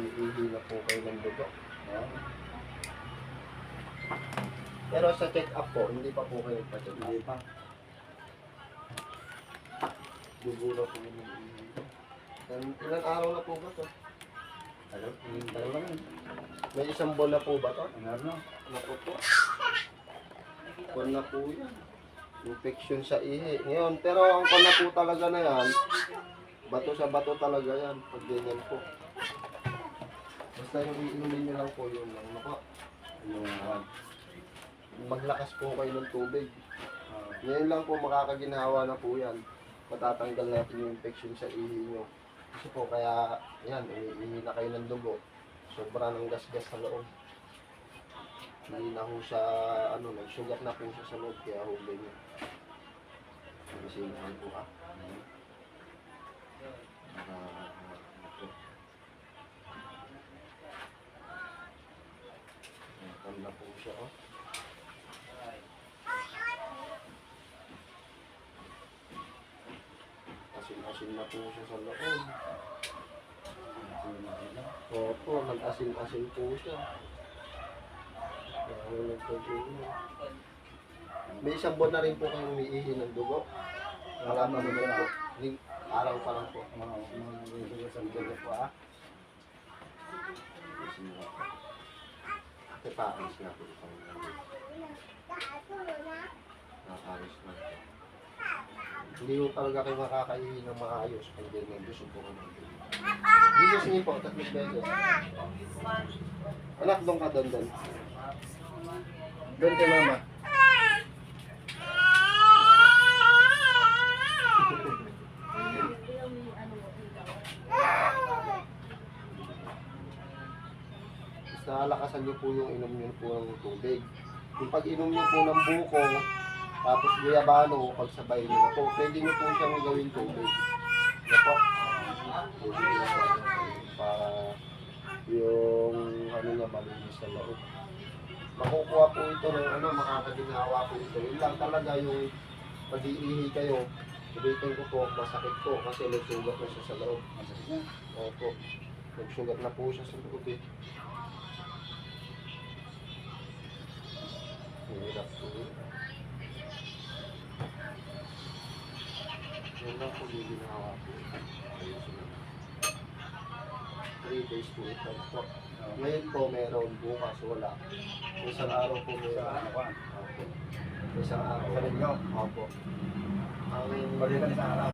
umiihi na po kayo ng dugo. Pero sa check-up po, hindi pa po kayo nagpa-check up. Hindi pa. Dugo na po yung umiihi. Ilan araw na po ba to? Dalawa lang. May isang buwan na po ba to? Ano? Naku po. Buwan na po yan. Infection sa ihi. Ngayon, pero ang na po talaga na yan, bato sa bato talaga yan. Pag ganyan po. Basta yung iinumin nyo lang po yun lang. Naku. Maglakas po kayo ng tubig. Ngayon lang po makakaginawa na po yan. Matatanggal natin yung infection sa ihi nyo. Kasi po kaya, yan, umiihi na kayo ng dugo. Sobra ng gas-gas sa loob. Hindi na ho siya, nagsugat na po siya sa loob, kaya huli niya. Masinahan po ha. Nakam na po siya, oh. Asin-asin na po siya sa loob. Opo, nag-asin-asin po siya. May isang buwan na rin po kayong umiihi ng dugo. Wala pa naman po. Araw pa lang po. Sa dugo po ah. Ate, paalis nga po ito. Nakaalis na. Hindi po talaga kayo makakaihi ng maayos pag ganyan. Gusto po naman. Jesus niyo po, 3 beses. Anak, doon ka doon. Doon kay mama. Basta lakasan niyo po yung inom niyo po ng tubig. Yung pag inom niyo po ng buko, tapos guyabano, pagsabay niyo na po, pwede niyo po siyang gawin tubig. Ito po. Para yung na malinis sa loob. Makukuha po ito ng makakaginawa po ito. Yun lang talaga yung pag-iihi kayo. Ulitin ko po, masakit po kasi nagsugat na siya sa loob. Masakit na. Opo. Nagsugat na po siya sa loob eh. Hirap po yun. Yun lang po yung ginawa po. Ayusin na. 3 days po ito po. Ngayon po meron, bukas wala. Isang araw po meron. Opo. Isang araw. Sa rin nyo. Opo. Ang Balikan isang araw.